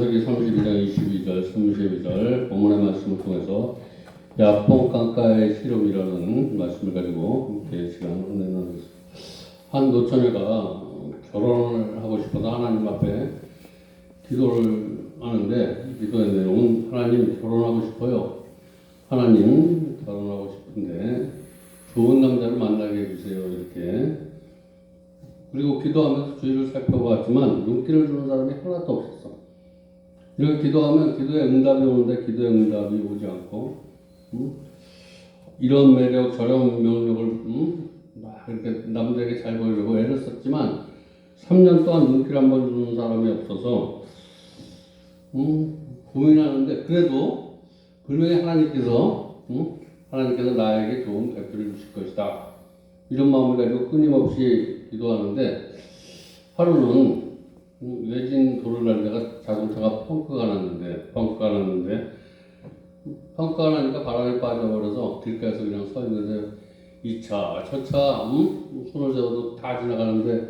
창세기 32장 22절, 32절 본문의 말씀을 통해서 야뽕 강가의 실험이라는 말씀을 가지고 이렇게 시간을 나누겠습니다. 한 노처녀가 결혼을 하고 싶어서 하나님 앞에 기도를 하는데, 기도의 내용은 하나님 결혼하고 싶어요. 하나님 결혼하고 싶은데 좋은 남자를 만나게 해주세요. 이렇게. 그리고 기도하면서 주위를 살펴봤지만 눈길을 주는 사람이 하나도 없었어. 이렇게 기도하면 기도에 응답이 오는데 기도에 응답이 오지 않고, 이런 매력 저런 명력을 막 이렇게 남들에게 잘 보이려고 애를 썼지만 3년 동안 눈길 한번 주는 사람이 없어서 고민하는데, 그래도 분명히 하나님께서 나에게 좋은 배필을 주실 것이다, 이런 마음을 가지고 끊임없이 기도하는데, 하루는 외진 도로를 달다가 자동차가 펑크가 났는데 나니까 바람에 빠져버려서 길가에서 그냥 서 있는데, 이 차, 저 차, 손을 세워도 다 지나가는데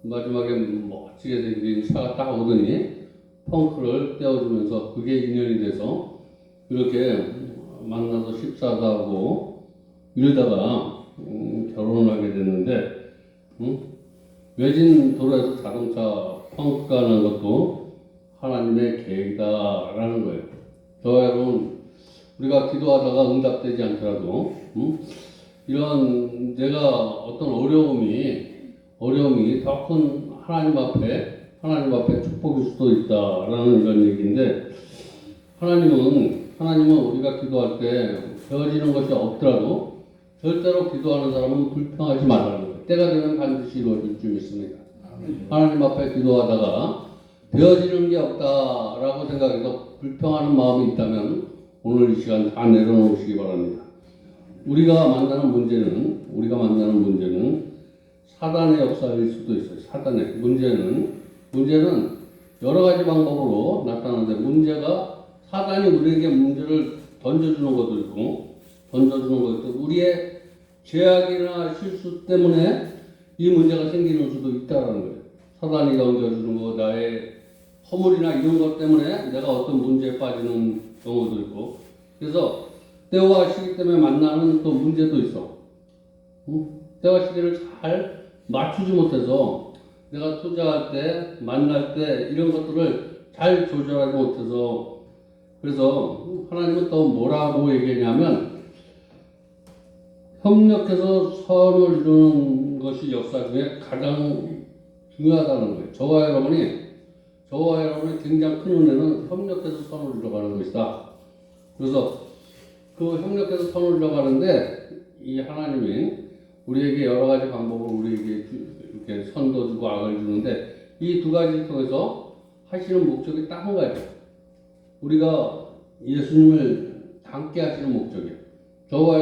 마지막에 멋지게 생긴 차가 딱 오더니 펑크를 떼어주면서 그게 인연이 돼서 이렇게 만나서 식사도 하고 이러다가 결혼을 하게 됐는데, 외진 도로에서 자동차 펑크가 난 것도 하나님의 계획이다라는 거예요. 저 여러분, 우리가 기도하다가 응답되지 않더라도 이런 내가 어떤 어려움이 더 큰 하나님 앞에 축복일 수도 있다라는 이런 얘기인데, 하나님은 우리가 기도할 때 되어지는 것이 없더라도 절대로 기도하는 사람은 불평하지 말라는 거예요. 때가 되면 반드시 이루어질 줄 믿습니다. 하나님 앞에 기도하다가 되어지는 게 없다라고 생각해서 불평하는 마음이 있다면 오늘 이 시간 다 내려놓으시기 바랍니다. 우리가 만나는 문제는 사단의 역사일 수도 있어요. 사단의 문제는 여러 가지 방법으로 나타나는데, 문제가 사단이 우리에게 문제를 던져주는 것도 있고 우리의 죄악이나 실수 때문에 이 문제가 생기는 수도 있다는 거예요. 사단이 던져주는 거, 나의 허물이나 이런 것 때문에 내가 어떤 문제에 빠지는 경우도 있고, 그래서 때와 시기 때문에 만나는 또 문제도 있어. 때와 시기를 잘 맞추지 못해서 내가 투자할 때, 만날 때 이런 것들을 잘 조절하지 못해서, 그래서 하나님은 또 뭐라고 얘기하냐면, 협력해서 선을 이루는 것이 역사 중에 가장 중요하다는 거예요. 저와 여러분이 굉장히 큰 은혜는 협력해서 선을 이루어가는 것이다. 그래서 그 협력해서 선을 이루어가는데, 이 하나님이 우리에게 여러 가지 방법으로 우리에게 이렇게 선도 주고 악을 주는데, 이 두 가지를 통해서 하시는 목적이 딱 한 가지예요. 우리가 예수님을 닮게 하시는 목적이에요. 저와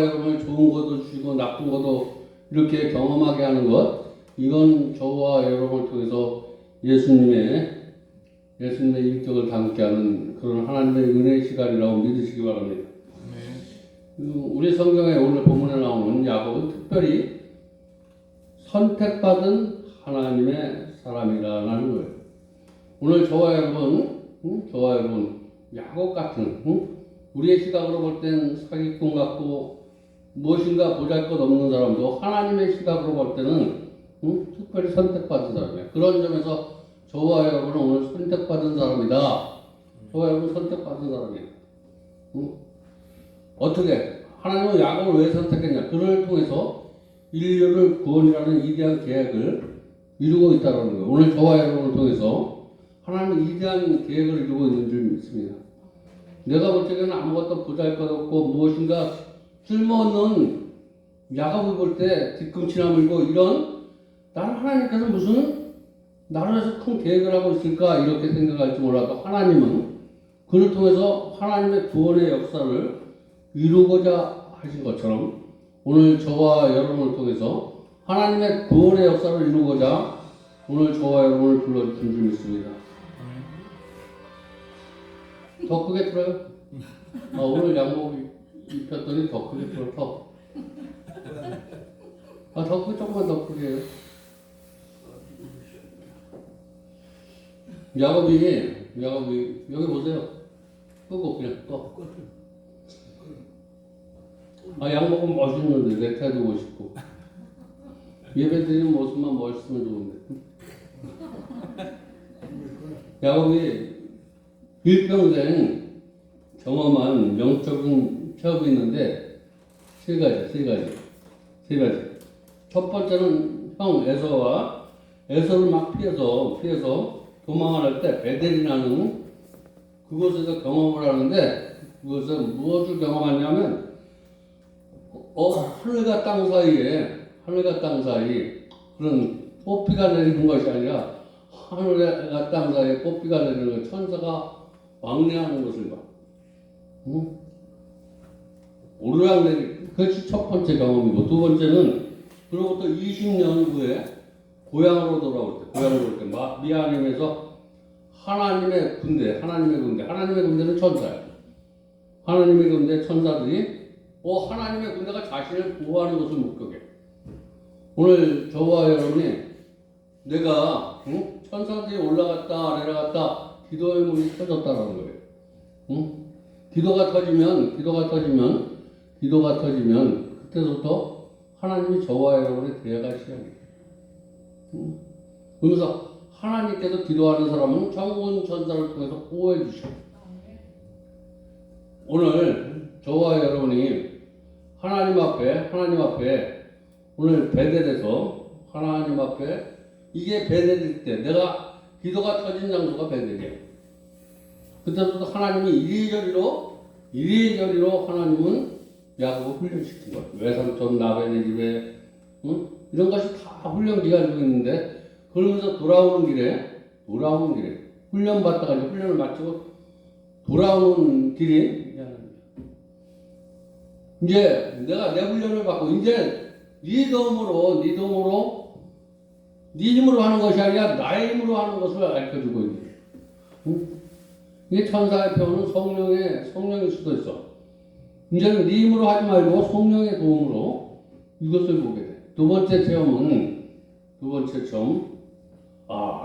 여러분을 좋은 것도 주시고 나쁜 것도 이렇게 경험하게 하는 것, 이건 저와 여러분을 통해서 예수님의 인격을 담게 하는 그런 하나님의 은혜의 시간이라고 믿으시기 바랍니다. 우리 성경에 오늘 본문에 나오는 야곱은 특별히 선택받은 하나님의 사람이라는 거예요. 오늘 저와 여러분, 야곱 같은, 우리의 시각으로 볼 땐 사기꾼 같고 무엇인가 보잘것없는 사람도 사람의 시각으로 볼 때는 특별히 선택받은 사람이에요. 그런 점에서 저와 여러분은 오늘 선택받은 사람이다. 저와 여러분 선택받은 사람이에요. 어떻게? 하나님은 야곱을 왜 선택했냐? 그를 통해서 인류를 구원이라는 위대한 계획을 이루고 있다는 거예요. 오늘 저와 여러분을 통해서 하나님은 위대한 계획을 이루고 있는 줄 믿습니다. 내가 볼 적에는 아무것도 보잘것없고 무엇인가 쓸모없는 야곱을 볼 때 뒤꿈치나 물고 이런, 나는 하나님께서 무슨 나를 위해서 큰 계획을 하고 있을까 이렇게 생각할지 몰라도, 하나님은 그를 통해서 하나님의 구원의 역사를 이루고자 하신 것처럼 오늘 저와 여러분을 통해서 하나님의 구원의 역사를 이루고자 오늘 저와 여러분을 불러주신 줄 믿습니다. 더 크게 틀어요? 오늘 양복 입혔더니 더 크게 틀어. 더 크게, 조금만 더 크게 해요. 야곱이 여기 보세요. 끄고 그냥 꺼. 아, 약 먹으면 멋있는데 넥타이도 멋있고 예배 드리는 모습만 멋있으면 좋은데. 야곱이 일평생 경험한 영적인 체험이 있는데 세 가지. 첫 번째는 형 에서를 막 피해서 도망을 할 때 베델이라는 그곳에서 경험을 하는데, 그것은 무엇을 경험하냐면 하늘과 땅 사이 그런 뽀삐가 내리는 것이 아니라 하늘과 땅 사이에 뽀삐가 내리는 것, 천사가 왕래하는 것을 봐. 응? 오르락내리. 그것이 첫 번째 경험이고, 두 번째는 그로부터 20년 후에 고향으로 돌아올 때 미아님에서 하나님의 군대는 천사예요. 하나님의 군대 천사들이 하나님의 군대가 자신을 보호하는 것을 목격해. 오늘 저와 여러분이 내가 천사들이 올라갔다 내려갔다 기도의 문이 터졌다라는 거예요. 기도가 터지면 그때부터 하나님이 저와 여러분의 대화가 시작해요. 그러면서 하나님께서 기도하는 사람은 정군 천사를 통해서 보호해 주셔. 오늘 저와 여러분이 하나님 앞에 오늘 베델에서 하나님 앞에 이게 베델일 때 내가 기도가 터진 장소가 베델이야. 그때부터 하나님이 이리저리로 하나님은 야곱을 훈련시킨 거야. 외삼촌 라벤의 집에 이런 것이 다 훈련 기간이 있는데, 그러면서 돌아오는 길에 훈련 받다가 이제 훈련을 마치고 돌아오는 길이 이제 내가 내 훈련을 받고 이제 네 도움으로 네 힘으로 하는 것이 아니라 나의 힘으로 하는 것을 알려주고 있는 거예요. 이게 천사의 표현은 성령일 수도 있어. 이제는 네 힘으로 하지 말고 성령의 도움으로 이것을 보게 돼. 두 번째 체험,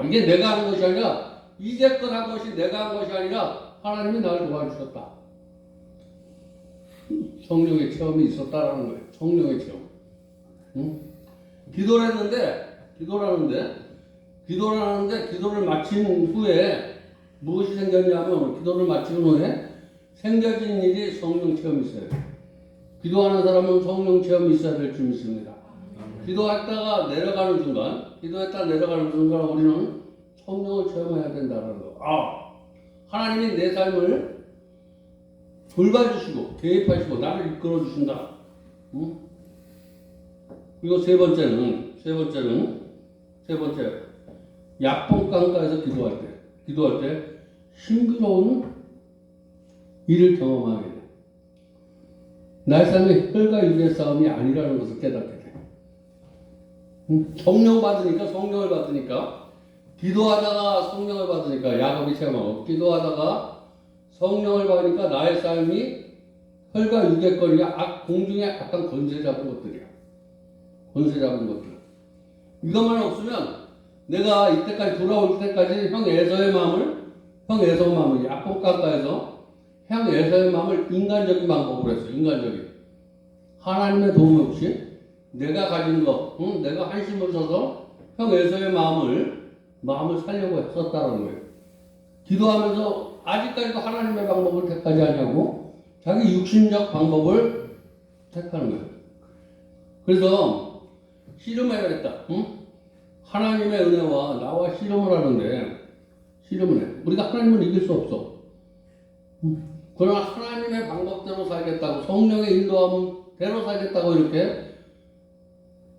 이게 내가 하는 것이 아니라, 이제껏 한 것이 내가 한 것이 아니라 하나님이 나를 도와주셨다. 성령의 체험이 있었다라는 거예요. 성령의 체험. 기도를 하는데 기도를 마친 후에 무엇이 생겼냐면, 기도를 마친 후에 생겨진 일이 성령 체험이 있어야 돼요. 기도하는 사람은 성령 체험이 있어야 될 줄 믿습니다. 기도했다 내려가는 순간 우리는 성령을 체험해야 된다는 거. 하나님이 내 삶을 돌봐주시고 개입하시고 나를 이끌어 주신다. 그리고 세 번째 약봉강가에서 기도할 때 싱그러운 일을 경험하게 돼. 나의 삶이 혈과 육의 싸움이 아니라는 것을 깨닫게 돼. 성령을 받으니까 기도하다가 성령을 받으니까 야곱이 체험하고, 기도하다가 성령을 받으니까 나의 삶이 혈과 육의 거리가 공중에 약간 권세 잡은 것들이야. 이것만 없으면 내가 이때까지 돌아올 때까지 형 에서의 마음을 약봉강가에서 형 에서의 마음을 인간적인 방법으로 했어. 하나님의 도움 없이 내가 가진 거, 내가 한심을 써서 형 에서의 마음을 살려고 했었다는 거예요. 기도하면서 아직까지도 하나님의 방법을 택하지 않냐고 자기 육신적 방법을 택하는 거예요. 그래서 씨름해야겠다. 하나님의 은혜와 나와 씨름을 하는데, 우리가 하나님을 이길 수 없어. 그러나 하나님의 방법대로 살겠다고, 성령의 인도함대로 살겠다고 이렇게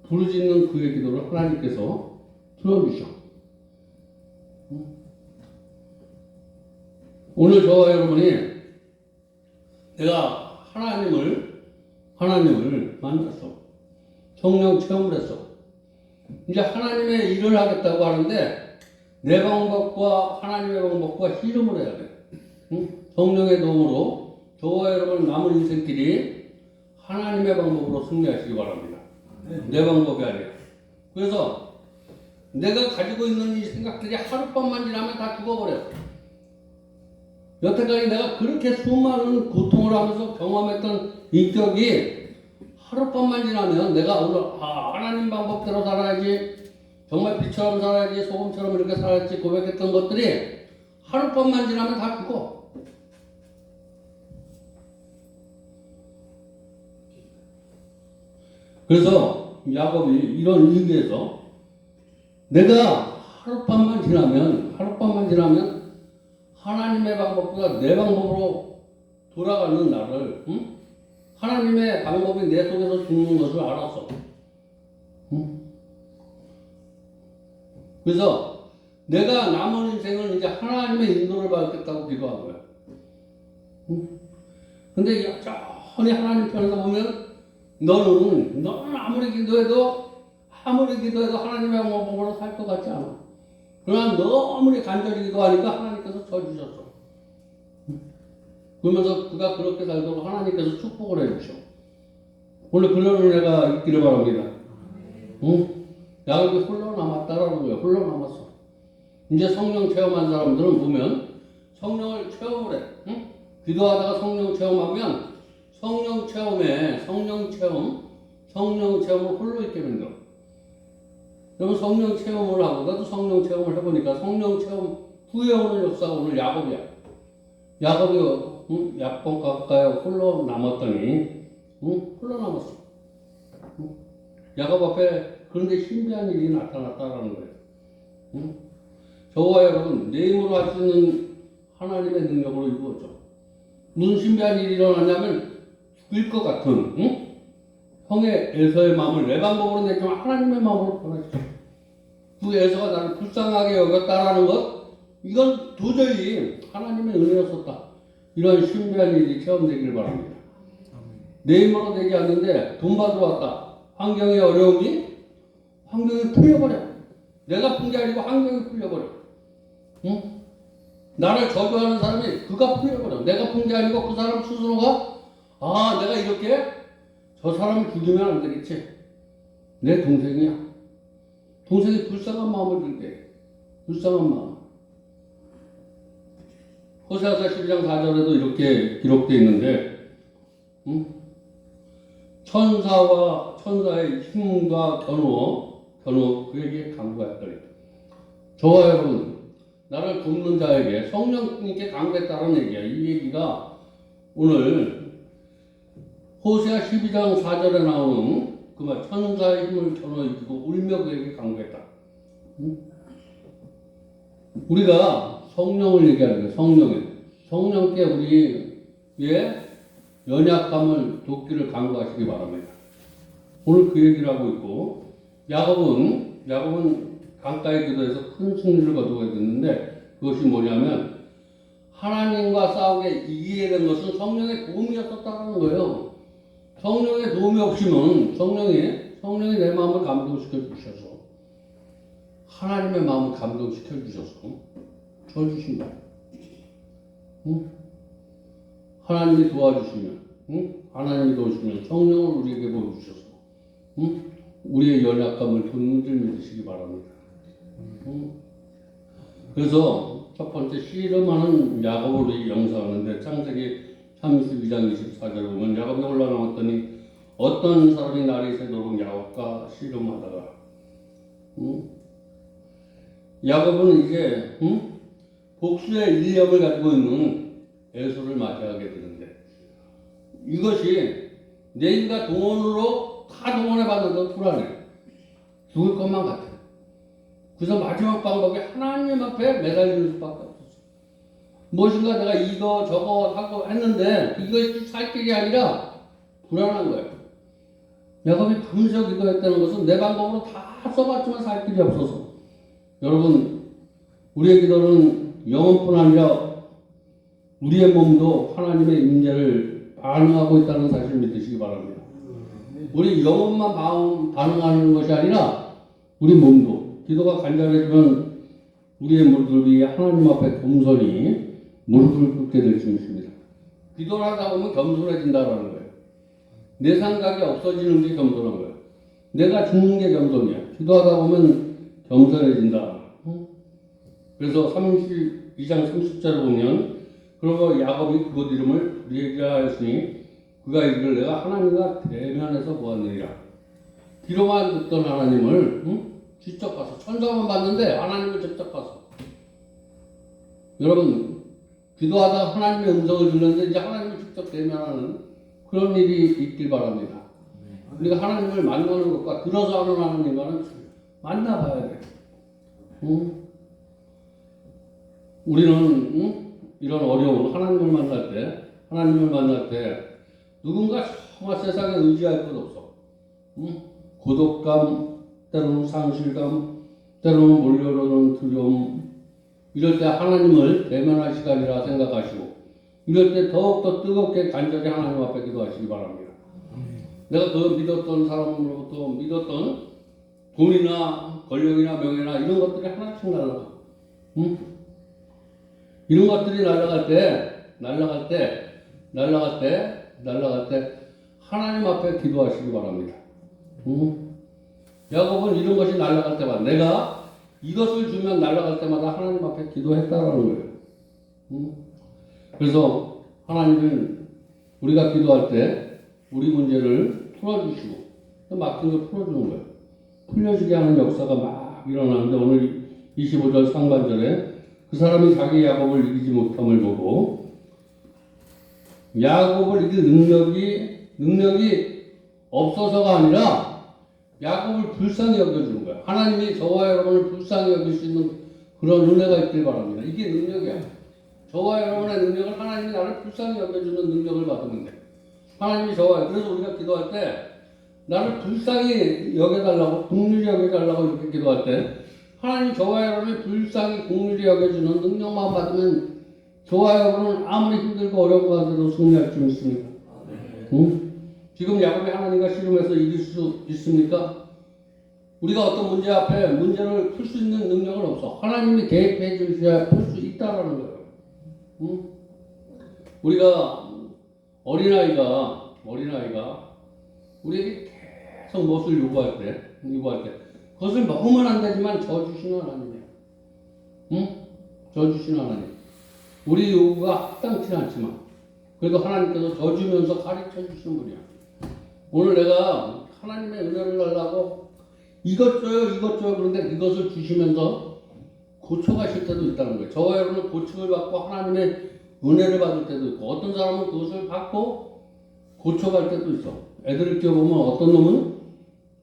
부르짖는 그의 기도를 하나님께서 들어주셔. 오늘 저와 여러분이 내가 하나님을 만났어. 성령 체험을 했어. 이제 하나님의 일을 하겠다고 하는데 내 방법과 하나님의 방법과 씨름을 해야 돼. 성령의 도움으로 저와 여러분 남은 인생길이 하나님의 방법으로 승리하시기 바랍니다. 내 방법이 아니라. 그래서 내가 가지고 있는 이 생각들이 하룻밤만 지나면 다 죽어버려. 여태까지 내가 그렇게 수많은 고통을 하면서 경험했던 인격이 하룻밤만 지나면 내가 오늘 하나님 방법대로 살아야지, 정말 빛처럼 살아야지, 소금처럼 이렇게 살아야지 고백했던 것들이 하룻밤만 지나면 다 죽어. 그래서 야곱이 이런 의미에서 내가 하룻밤만 지나면 하나님의 방법보다 내 방법으로 돌아가는 나를, 하나님의 방법이 내 속에서 죽는 것을 알았어. 그래서 내가 남은 인생은 이제 하나님의 인도를 받겠다고 기도한 거야. 근데 여전히 하나님 편에서 보면 너는 아무리 기도해도 하나님의 방법으로 살 것 같지 않아. 그러나 너 아무리 간절히 기도하니까 하나님께서 져주셨어. 그러면서 그가 그렇게 살도록 하나님께서 축복을 해주셔. 오늘 그런 은혜가 있기를 바랍니다. 야곱이 홀로 남았다라는 거예요. 홀로 남았어. 이제 성령 체험한 사람들은 보면 성령을 체험을 해. 기도하다가 성령 체험하면 성령 체험을 홀로 있게 만들어. 그러면 성령 체험을 하고, 나도 성령 체험을 해보니까 성령 체험 후에 오는 역사가 오늘 야곱이야. 야곱이 약본 가까이 홀로 남았더니 홀로 남았어. 야곱 앞에 그런데 신비한 일이 나타났다라는 거예요. 저와 여러분, 내 힘으로 할 수 있는 하나님의 능력으로 이루어져. 무슨 신비한 일이 일어나냐면 죽일 것 같은 형의 에서의 마음을 내 방법으로 내지만 하나님의 마음으로 변화시켜. 그 에서가 나를 불쌍하게 여겼다라는 것, 이건 도저히 하나님의 은혜였었다. 이런 신비한 일이 체험되기를 바랍니다. 내 힘으로 되지 않는데 돈 받으러 왔다. 환경의 어려움이 환경이 풀려버려. 내가 푼 게 아니고 환경이 풀려버려. 나를 저주하는 사람이 그가 풀려버려. 내가 푼 게 아니고 그 사람 스스로가 내가 이렇게 저 사람을 죽이면 안 되겠지. 내 동생이야. 동생이 불쌍한 마음을 들게. 불쌍한 마음. 호세아서 12장 4절에도 이렇게 기록되어 있는데 천사의 힘과 겨누어 그에게 강구했더니, 저와 여러분, 나를 돕는 자에게 성령님께 강구했다는 얘기야. 이 얘기가 오늘 호세아 12장 4절에 나오는 그 말, 천사의 힘을 겨누어 이기고 울며 그에게 강구했다. 우리가 성령을 얘기하는 거예요. 성령께 우리의 연약함을 돕기를 간구하시기 바랍니다. 오늘 그 얘기를 하고 있고, 야곱은 강가에 기도해서 큰 승리를 거두게 됐는데, 그것이 뭐냐면 하나님과 싸우게 이기게 된 것은 성령의 도움이었었다는 거예요. 성령의 도움이 없으면 성령이 내 마음을 감동시켜 주셔서, 하나님의 마음을 감동시켜 주셔서 저 주신 거예요. 하나님이 도와주시면, 성령을 우리에게 보여주셔서, 우리의 연약감을 돕는 줄 믿으시기 바랍니다. 그래서 첫 번째 씨름하는 야곱을 영상하는데, 창세기 32장 24절에 보면 야곱이 올라나왔더니 어떤 사람이 날이 새도록 야곱과 씨름하다가, 야곱은 이제 복수의 일념을 가지고 있는 에서를 맞이하게 되는데, 이것이 내일과 동원으로 다 동원해 봤는데 불안해. 죽을 것만 같아. 그래서 마지막 방법이 하나님 앞에 매달리는 수밖에 없었어. 무엇인가 내가 이거 저거 하고 했는데 이것이 살 길이 아니라 불안한 거예요. 야곱이 밤새 기도했다는 것은 내 방법으로 다 써봤지만 살 길이 없어서. 여러분, 우리의 기도는 영혼뿐 아니라 우리의 몸도 하나님의 임재를 반응하고 있다는 사실을 믿으시기 바랍니다. 우리 영혼만 반응하는 것이 아니라 우리 몸도, 기도가 간절해지면 우리의 무릎이 하나님 앞에 겸손히 무릎을 꿇게 될 수 있습니다. 기도를 하다 보면 겸손해진다는 거예요. 내 생각이 없어지는 게 겸손한 거예요. 내가 죽는 게 겸손이야. 기도하다 보면 겸손해진다. 그래서 32장 30절을 보면 그러고 야곱이 그곳 이름을 브레기하였으니 그가 이르기를 내가 하나님과 대면해서 보았느니라. 귀로만 듣던 하나님을 직접 봐서 천사만 봤는데 하나님을 직접 봤어. 여러분 기도하다 하나님의 음성을 들었는데 이제 하나님을 직접 대면하는 그런 일이 있길 바랍니다. 우리가 하나님을 만나는 것과 들어서 하는 하나님과는 만나봐야 돼. 우리는 이런 어려운 하나님을 만날 때 누군가 정말 세상에 의지할 것 없어. 고독감, 때로는 상실감, 때로는 몰려오는 두려움, 이럴 때 하나님을 대면할 시간이라 생각하시고 이럴 때 더욱더 뜨겁게 간절히 하나님 앞에 기도하시기 바랍니다. 내가 그 믿었던 사람으로부터 믿었던 돈이나 권력이나 명예나 이런 것들이 하나씩 날아가. 이런 것들이 날아갈 때 하나님 앞에 기도하시기 바랍니다. 야곱은 이런 것이 날아갈 때마다 내가 이것을 주면 날아갈 때마다 하나님 앞에 기도했다라는 거예요. 그래서 하나님은 우리가 기도할 때 우리 문제를 풀어주시고 막힌 걸 풀어주는 거예요. 풀려지게 하는 역사가 막 일어나는데 오늘 25절 상반절에 그 사람이 자기 야곱을 이기지 못함을 보고 야곱을 이길 능력이 없어서가 아니라 야곱을 불쌍히 여겨주는 거야. 하나님이 저와 여러분을 불쌍히 여길 수 있는 그런 은혜가 있길 바랍니다. 이게 능력이야. 저와 여러분의 능력을 하나님이 나를 불쌍히 여겨주는 능력을 받으면 돼. 하나님이 그래서 우리가 기도할 때 나를 불쌍히 여겨달라고, 긍휼히 여겨달라고 이렇게 기도할 때 하나님이 저와 여러분을 불쌍히 긍휼히 여겨주는 능력만 받으면 저와 여러분은 아무리 힘들고 어려운 가운데도 승리할 수 있습니다. 지금 야곱이 하나님과 씨름해서 이길 수 있습니까? 우리가 어떤 문제 앞에 문제를 풀 수 있는 능력은 없어. 하나님이 개입해 주셔야 풀 수 있다라는 거예요. 우리가 어린아이가 우리에게 계속 무엇을 요구할 때 그것을 먹으면 안 되지만 져주시는 하나님이에요. 져주시는 하나님. 우리 요구가 합당치 않지만 그래도 하나님께서 져주면서 가르쳐 주시는 분이야. 오늘 내가 하나님의 은혜를 달라고 이것 줘요 그런데 이것을 주시면서 고쳐가실 때도 있다는 거예요. 저와 여러분은 고침을 받고 하나님의 은혜를 받을 때도 있고 어떤 사람은 그것을 받고 고쳐갈 때도 있어. 애들을 키워보면 어떤 놈은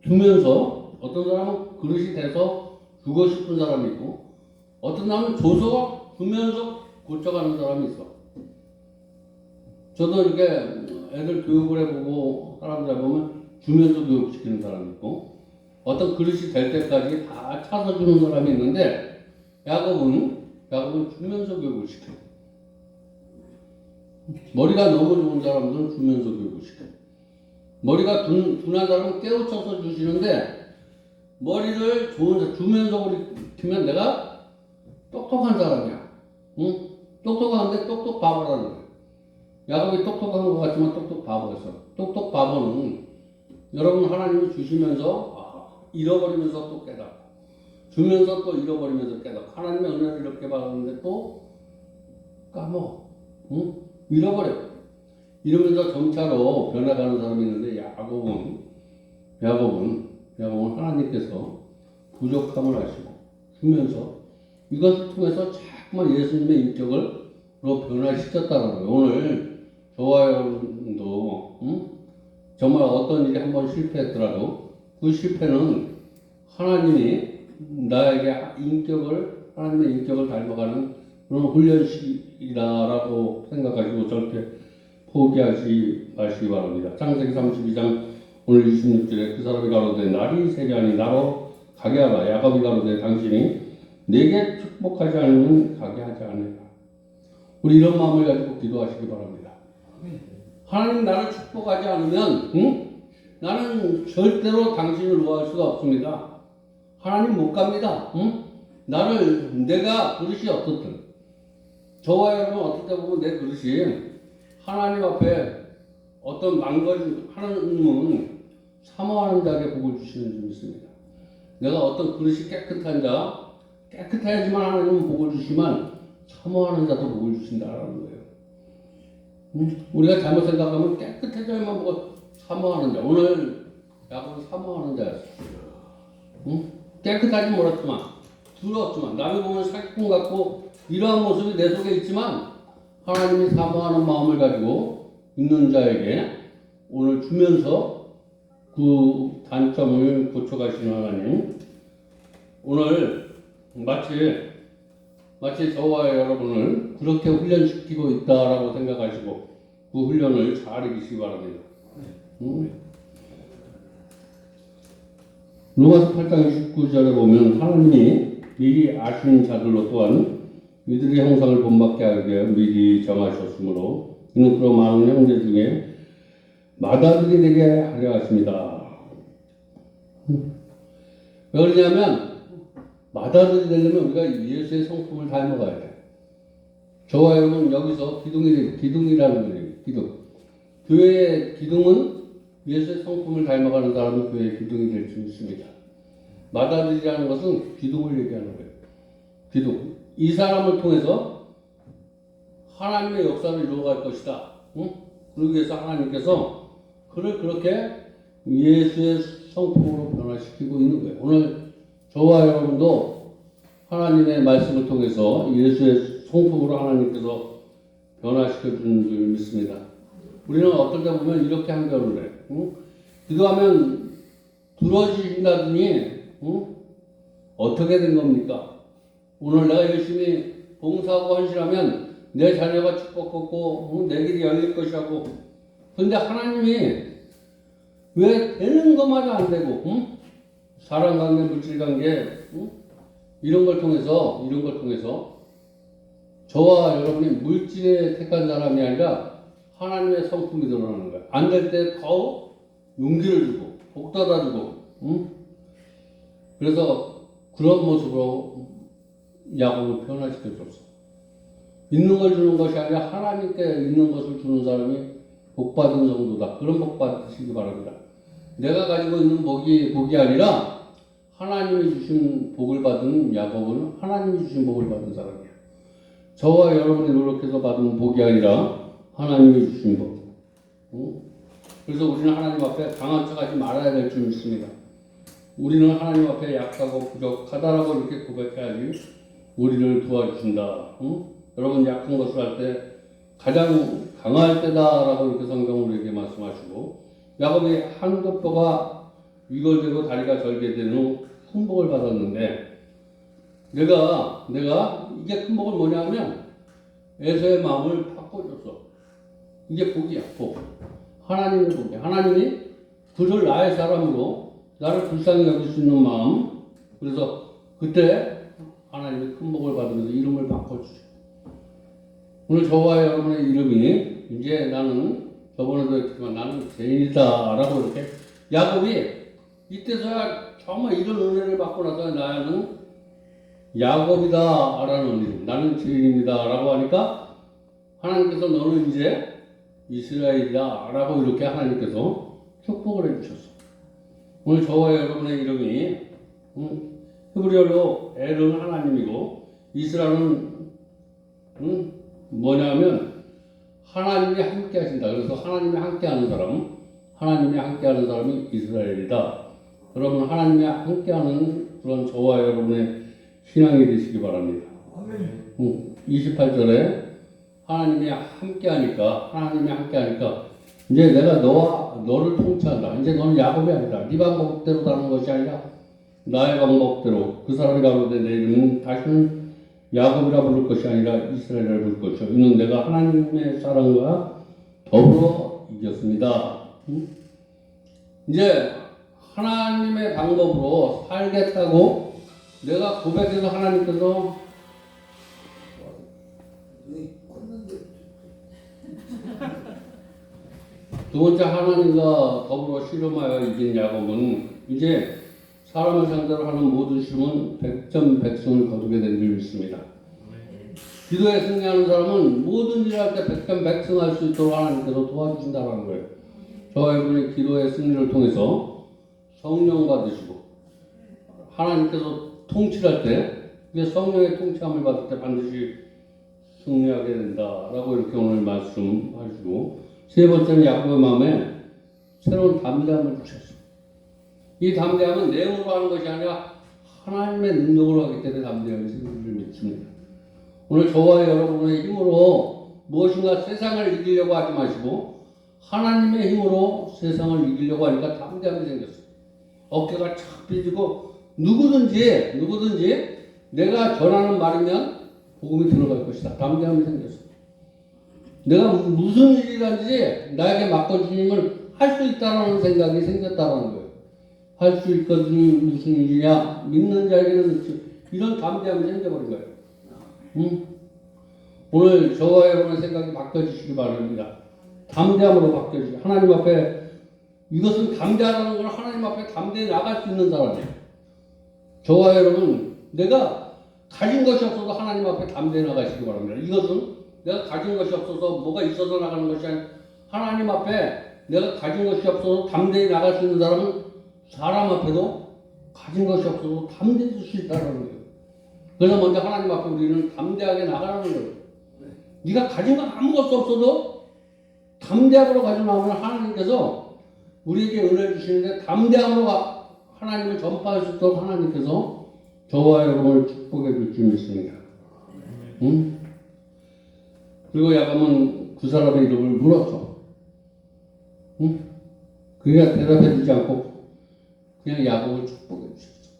주면서 어떤 사람은 그릇이 돼서 주고 싶은 사람이 있고 어떤 사람은 줘서 주면서 고쳐가는 사람이 있어. 저도 이렇게 애들 교육을 해보고 사람들 보면 주면서 교육시키는 사람이 있고 어떤 그릇이 될 때까지 다 차서 주는 사람이 있는데 야곱은 주면서 교육을 시켜. 머리가 너무 좋은 사람들은 주면서 교육을 시켜. 머리가 둔한 사람은 깨우쳐서 주시는데 머리를 주면서 가르치면 내가 똑똑한 사람이야. 똑똑한데 똑똑 바보라는 거야. 야곱이 똑똑한 것 같지만 똑똑 바보였어. 똑똑 바보는 여러분 하나님이 주시면서 잃어버리면서 또 깨닫고 주면서 또 잃어버리면서 깨닫고 하나님의 은혜를 이렇게 받았는데 또 까먹어. 잃어버려. 이러면서 점차로 변해가는 사람이 있는데 야곱은 하나님께서 부족함을 아시고 주면서 이것을 통해서 자꾸만 예수님의 인격으로 변화시켰다는 거예요. 오늘 저와 여러분도 정말 어떤 일이 한번 실패했더라도 그 실패는 하나님이 나에게 하나님의 인격을 닮아가는 그런 훈련식이라고 생각하시고 절대 포기하지 마시기 바랍니다. 창세기 32장 오늘 26절에 그 사람이 가로되 날이 새게 하니 나로 가게 하라. 야곱이 가로되 당신이 내게 축복하지 않으면 가게 하지 않으리라. 우리 이런 마음을 가지고 기도하시기 바랍니다. 하나님 나를 축복하지 않으면 나는 절대로 당신을 노할 수가 없습니다. 하나님 못 갑니다. 내가 그릇이 어떻든 저와 여러분 어떨 때 보면 내 그릇이 하나님 앞에 어떤 망설임 하나님은 사모하는 자에게 복을 주시는 줄 믿습니다. 내가 어떤 그릇이 깨끗한 자, 깨끗해야지만 하나님은 복을 주시만 사모하는 자도 복을 주신다라는 거예요. 우리가 잘못 생각하면 깨끗해져야만 복을 사모하는 자. 오늘 야곱은 사모하는 자였어. 깨끗하지 못했지만, 두렵지만, 남이 보면 사기꾼 같고 이러한 모습이 내 속에 있지만 하나님이 사모하는 마음을 가지고 있는 자에게 오늘 주면서 그 단점을 고쳐가시는 하나님. 오늘 마치 저와 여러분을 그렇게 훈련시키고 있다라고 생각하시고 그 훈련을 잘 이기시기 바랍니다. 로마서 8장 29절에 보면 하나님이 미리 아시는 자들로 또한 이들의 형상을 본받게 하게 미리 정하셨으므로 이는 그런 많은 형제 중에 맏아들이 되게 하려 하십니다. 왜 그러냐면 맏아들이 되려면 우리가 예수의 성품을 닮아가야 돼. 저와 여러분 여기서 기둥이라는 거예요. 기둥. 교회의 기둥은 예수의 성품을 닮아가는 사람이 교회의 기둥이 될 수 있습니다. 맏아들이라는 것은 기둥을 얘기하는 거예요. 기둥. 이 사람을 통해서 하나님의 역사를 이루어갈 것이다. 그러기 위해서 하나님께서 그를 그렇게 예수의 성품으로 변화시키고 있는 거예요. 오늘 저와 여러분도 하나님의 말씀을 통해서 예수의 성품으로 하나님께서 변화시켜주는 줄 믿습니다. 우리는 어떨 때 보면 이렇게 한결을 해. 기도하면 들어주신다더니 어떻게 된 겁니까? 오늘 내가 열심히 봉사하고 헌신하면 내 자녀가 축복받고 내 길이 열릴 것이라고. 그런데 하나님이 왜 되는 것마저 안 되고 사람관계, 물질관계 이런 걸 통해서 저와 여러분이 물질에 택한 사람이 아니라 하나님의 성품이 드러나는 거야. 안 될 때 더 용기를 주고 복받아 주고 그래서 그런 모습으로 야곱을 변화시켜줬어. 있는 걸 주는 것이 아니라 하나님께 있는 것을 주는 사람이 복받은 정도다. 그런 복 받으시기 바랍니다. 내가 가지고 있는 복이 아니라 하나님이 주신 복을 받은 야곱은 하나님이 주신 복을 받은 사람이야. 저와 여러분이 노력해서 받은 복이 아니라 하나님이 주신 복. 그래서 우리는 하나님 앞에 강한 척하지 말아야 될 줄 믿습니다. 우리는 하나님 앞에 약하고 부족하다라고 이렇게 고백해야지 우리를 도와주신다. 여러분 약한 것을 할 때 가장 강할 때다라고 이렇게 성경으로 이렇게 말씀하시고 야곱이 한두 뼈가 위골되고 다리가 절개되는 후 큰 복을 받았는데 내가 이게 큰 복은 뭐냐면 에서의 마음을 바꿔줬어. 이게 복이야, 복. 하나님의 복이야. 하나님이 그를 나의 사람으로 나를 불쌍히 여길 수 있는 마음. 그래서 그때 하나님이 큰 복을 받으면서 이름을 바꿔주죠. 오늘 저와 여러분의 이름이 이제 나는 저번에도 했지만 나는 죄인이다 라고 이렇게 야곱이 이때서야 정말 이런 은혜를 받고 나서 나는 야곱이다 라는 이름, 나는 죄인입니다 라고 하니까 하나님께서 너는 이제 이스라엘이다 라고 이렇게 하나님께서 축복을 해주셨어. 오늘 저와 여러분의 이름이 히브리어로 엘은 하나님이고 이스라엘은 뭐냐면 하나님이 함께 하신다. 그래서 하나님이 함께 하는 사람이 이스라엘이다. 여러분 하나님이 함께 하는 그런 저와 여러분의 신앙이 되시기 바랍니다. 28절에 하나님이 함께 하니까 이제 내가 너를 통치한다. 이제 너는 야곱이 아니다. 네 방법대로 가는 것이 아니라 나의 방법대로 그 사람이 가로되 내 이름은 다시는 야곱이라 부를 것이 아니라 이스라엘이라 부를 것이요. 이는 내가 하나님의 사랑과 더불어 이겼습니다. 이제 하나님의 방법으로 살겠다고 내가 고백해서 하나님께서 두 번째 하나님과 더불어 씨름하여 이긴 야곱은 이제 사람을 상대로 하는 모든 시험은 100점 100승을 거두게 된 줄 믿습니다. 기도에 승리하는 사람은 모든 일을 할 때 100점 100승 할 수 있도록 하나님께서 도와주신다는 거예요. 저와 여러분의 기도의 승리를 통해서 성령 받으시고 하나님께서 통치할 때, 이게 성령의 통치함을 받을 때 반드시 승리하게 된다라고 이렇게 오늘 말씀하시고, 세 번째는 야곱의 마음에 새로운 담대함을 주셨어. 이 담대함은 내용으로 하는 것이 아니라 하나님의 능력으로 하기 때문에 담대함이 생기는 줄 믿습니다. 오늘 저와 여러분의 힘으로 무엇인가 세상을 이기려고 하지 마시고 하나님의 힘으로 세상을 이기려고 하니까 담대함이 생겼어요. 어깨가 착 삐지고 누구든지 내가 전하는 말이면 복음이 들어갈 것이다. 담대함이 생겼어요. 내가 무슨 일이든지 나에게 맡겨 주님을 할 수 있다는 생각이 생겼다는 거예요. 할 수 있거든 무슨 일이냐 믿는 자에게는 이런 담대함이 생겨버린 거예요. 응? 오늘 저와 여러분의 생각이 바뀌어지시기 바랍니다. 담대함으로 바뀌어지기. 하나님 앞에 이것은 담대하다는 건 하나님 앞에 담대히 나갈 수 있는 사람이에요. 저와 여러분 내가 가진 것이 없어도 하나님 앞에 담대히 나가시기 바랍니다. 이것은 내가 가진 것이 없어서 뭐가 있어서 나가는 것이 아니라 하나님 앞에 내가 가진 것이 없어서 담대히 나갈 수 있는 사람은 사람 앞에도 가진 것이 없어도 담대히 줄 수 있다는 거예요. 그래서 먼저 하나님 앞에 우리는 담대하게 나가라는 거예요. 네가 가진 건 아무것도 없어도 담대함으로 가지고 나오면 하나님께서 우리에게 은혜를 주시는데 담대함으로 하나님을 전파할 수 있도록 하나님께서 저와 여러분을 축복해 줄 줄 믿습니다. 응? 그리고 야곱은 그 사람의 이름을 물었어. 응? 그가 대답해 주지 않고 그냥 야곱을 축복해 주셨어.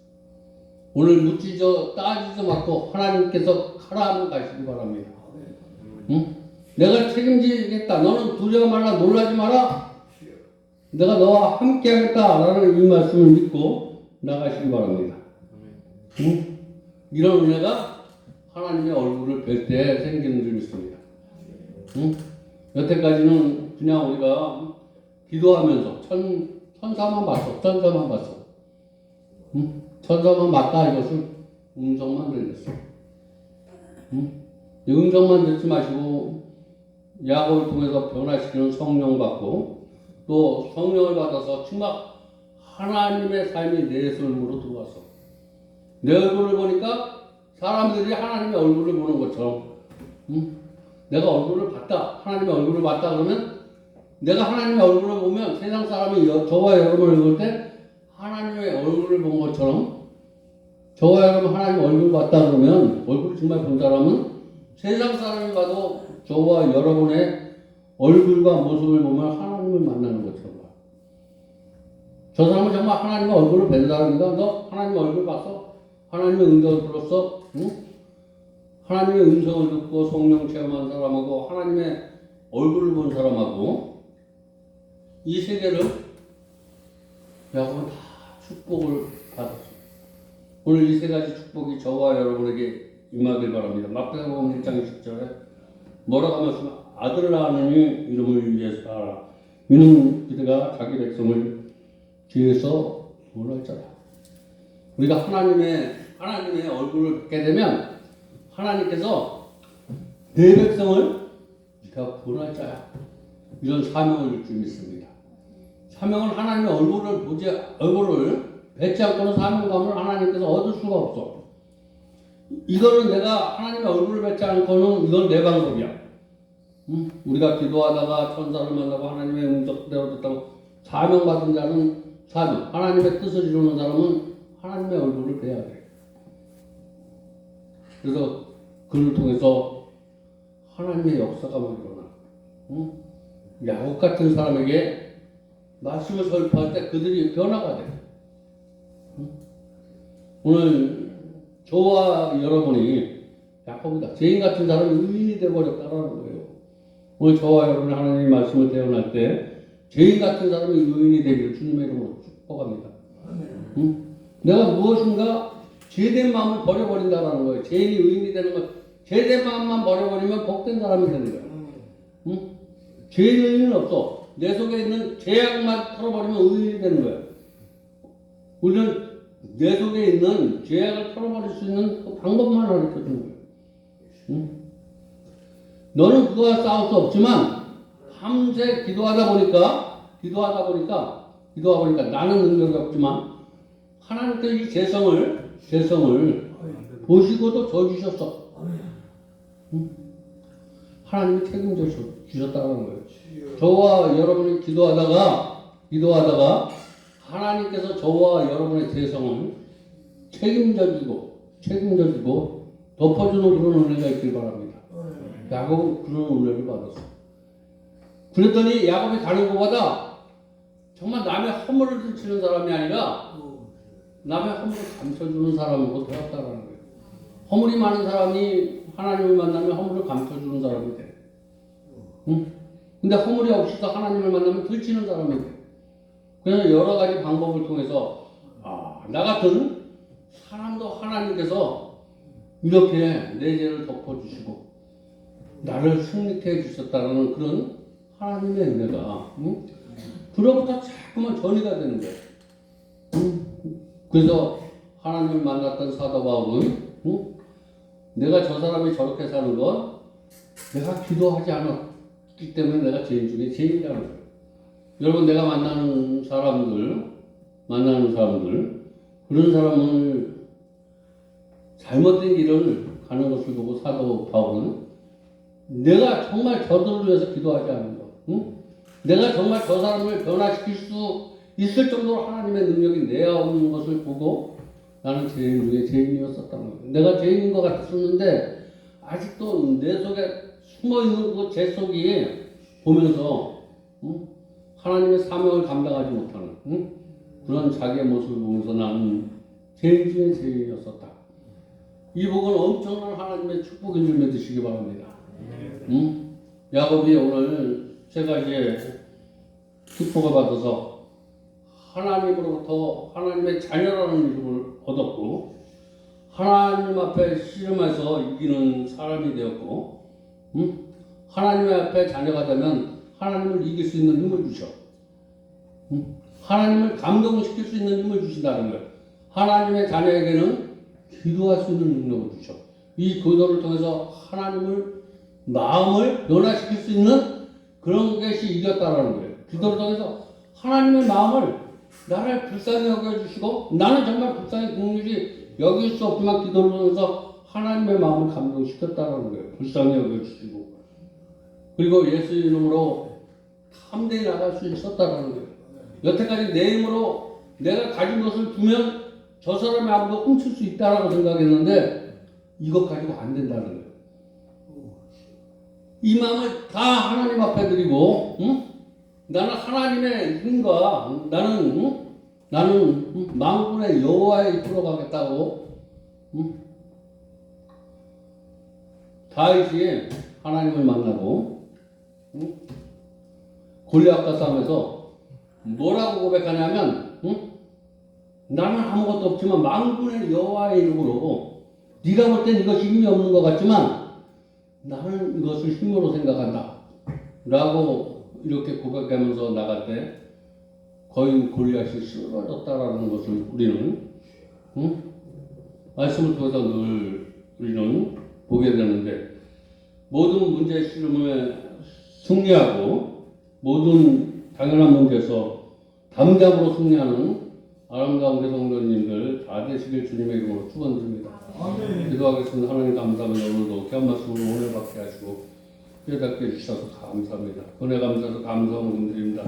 오늘 묻지도 따지도 않고 하나님께서 가라 하면 가시기 바랍니다. 응? 내가 책임지겠다. 너는 두려워 말라 놀라지 마라. 내가 너와 함께 하겠다라는 이 말씀을 믿고 나가시기 바랍니다. 응? 이런 은혜가 하나님의 얼굴을 뵐 때 생기는 줄 믿습니다. 응? 여태까지는 그냥 우리가 기도하면서 천사만 봤어. 응? 천사만 봤다 이것을 음성만 들렸어. 응? 이 음성만 듣지 마시고 야곱을 통해서 변화시키는 성령 받고 또 성령을 받아서 정말 하나님의 삶이 내 삶으로 들어왔어. 내 얼굴을 보니까 사람들이 하나님의 얼굴을 보는 것처럼 응? 내가 얼굴을 봤다. 하나님의 얼굴을 봤다 그러면 내가 하나님의 얼굴을 보면 세상 사람이 저와 여러분을 볼 때 하나님의 얼굴을 본 것처럼 저와 여러분 하나님의 얼굴을 봤다 그러면 얼굴을 정말 본 사람은 세상 사람이 봐도 저와 여러분의 얼굴과 모습을 보면 하나님을 만나는 것처럼 봐요. 저 사람은 정말 하나님의 얼굴을 뵌 사람인가? 너 하나님의 얼굴 봤어? 하나님의 음성을 들었어? 응? 하나님의 음성을 듣고 성령 체험한 사람하고 하나님의 얼굴을 본 사람하고 이 세계를 야곱은 다 축복을 받았어요. 오늘 이 세 가지 축복이 저와 여러분에게 임하길 바랍니다. 마태복음 1장 10절에 뭐라고 하면 아들 낳으니 이름을 위해서 하라. 이는 그대가 자기 백성을 뒤에서 구원할 자라. 우리가 하나님의 얼굴을 뵙게 되면 하나님께서 내 백성을 네가 구원할 자야. 이런 사명을 줄 줄 믿습니다. 사명은 하나님의 얼굴을 뵙지 않고는 사명감을 하나님께서 얻을 수가 없어. 이거는 내가 하나님의 얼굴을 뵙지 않고는 이건 내 방법이야. 응? 우리가 기도하다가 천사를 만나고 하나님의 음성대로 듣다고 사명받은 자는 사명, 하나님의 뜻을 이루는 사람은 하나님의 얼굴을 뵈야 돼. 그래서 그를 통해서 하나님의 역사가 막 일어나. 응? 야곱 같은 사람에게 말씀을 설파할 때 그들이 변화가 돼. 응? 오늘 저와 여러분이 야곱이다. 죄인 같은 사람이 의인이 되어버렸다라는 거예요. 오늘 저와 여러분이 하나님의 말씀을 대언할 때 죄인 같은 사람이 의인이 되기를 주님의 이름으로 축복합니다. 응? 내가 무엇인가 죄된 마음을 버려버린다라는 거예요. 죄인이 의인이 되는 건 죄된 마음만 버려버리면 복된 사람이 되는 거예요. 응? 죄인 의인은 없어. 내 속에 있는 죄악만 털어버리면 의인이 되는 거예요. 우리는 내 속에 있는 죄악을 털어버릴 수 있는 그 방법만 가르쳐주는 거예요. 응? 너는 그거와 싸울 수 없지만 밤새 기도하다 보니까 나는 능력이 없지만 하나님께서 이 재성을 보시고도 저 주셨어. 응? 하나님이 책임져 주셨다는 거예요. 저와 여러분이 기도하다가 하나님께서 저와 여러분의 재성을 책임져주고 덮어주는 그런 은혜가 있길 바랍니다. 야곱은 그런 은혜를 받았어. 그랬더니 야곱이 가는 것보다 정말 남의 허물을 들치는 사람이 아니라 남의 허물을 감춰주는 사람으로 되었다는 거예요. 허물이 많은 사람이 하나님을 만나면 허물을 감춰주는 사람이 돼. 응? 근데 허물이 없이도 하나님을 만나면 들치는 사람이 돼. 그래서 여러 가지 방법을 통해서 나 같은 사람도 하나님께서 이렇게 내 죄를 덮어주시고 나를 승리케 해주셨다는 그런 하나님의 은혜가 그로부터 자꾸만 전이가 되는 거예요. 그래서 하나님을 만났던 사도 바울은 내가 저 사람이 저렇게 사는 건 내가 기도하지 않았기 때문에 내가 죄인 중에 죄인이라는 거예요. 여러분 내가 만나는 사람들 그런 사람을 잘못된 길을 가는 것을 보고 사도 바울은 내가 정말 저들을 위해서 기도하지 않은 것, 내가 정말 저 사람을 변화시킬 수 있을 정도로 하나님의 능력이 내야 없는 것을 보고 나는 죄인 중에 죄인이었었다는 거예요. 내가 죄인인 것 같았었는데 아직도 내 속에 숨어있는 그 죄 속이 보면서 하나님의 사명을 감당하지 못하는 그런 자기의 모습을 보면서 나는 죄인 중에 죄인이었었다. 이 복은 엄청난 하나님의 축복인 줄 믿으시기 바랍니다. 야곱이 오늘 세 가지의 축복을 받아서 하나님으로부터 하나님의 자녀라는 이름을 얻었고 하나님 앞에 씨름해서 이기는 사람이 되었고 하나님 앞에 자녀가 되면 하나님을 이길 수 있는 힘을 주셔. 하나님을 감동시킬 수 있는 힘을 주신다는 거예요. 하나님의 자녀에게는 기도할 수 있는 능력을 주셔. 이 기도를 통해서 하나님을 마음을 변화시킬 수 있는 그런 것이 이겼다라는 거예요. 기도를 통해서 하나님의 마음을 나를 불쌍히 여겨주시고 나는 정말 불쌍히 긍휼히 여길 수 없지만 기도를 통해서 하나님의 마음을 감동시켰다라는 거예요. 불쌍히 여겨주시고 그리고 예수 이름으로 함대히 나갈 수 있었다라는 거예요. 여태까지 내 힘으로 내가 가진 것을 두면 저 사람의 아무도 훔칠 수 있다라고 생각했는데 이것 가지고 안 된다는 거예요. 이 마음을 다 하나님 앞에 드리고 나는 하나님의 힘과 나는 만군의 여호와의 입으로 가겠다고 다윗이 하나님을 만나고 골리앗과 싸움에서 뭐라고 고백하냐면 나는 아무것도 없지만 만군의 여호와의 이름으로 네가 볼 땐 이것이 힘이 없는 것 같지만 나는 이것을 힘으로 생각한다 라고 이렇게 고백하면서 나갈 때 거인 골리앗이 쓰러졌다라는 것을 우리는 말씀을 통해서 늘 우리는 보게 되는데 모든 문제의 씨름에 승리하고 모든 당연한 문제에서 담대함으로 승리하는 아름다운 우리 성도님들 다 되시길 주님의 이름으로 축원드립니다. 기도하겠습니다. 하나님 감사합니다. 오늘도 귀한 말씀을 오늘 받게 하시고 깨닫게 해주셔서 감사합니다. 은혜 감사해서 감사원금 드립니다.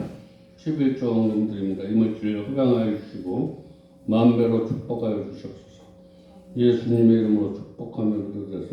11조원금 드립니다. 이물질 흡양하여 주시고 만배로 축복하여 주시옵소서. 예수님의 이름으로 축복하며 기도드렸습니다.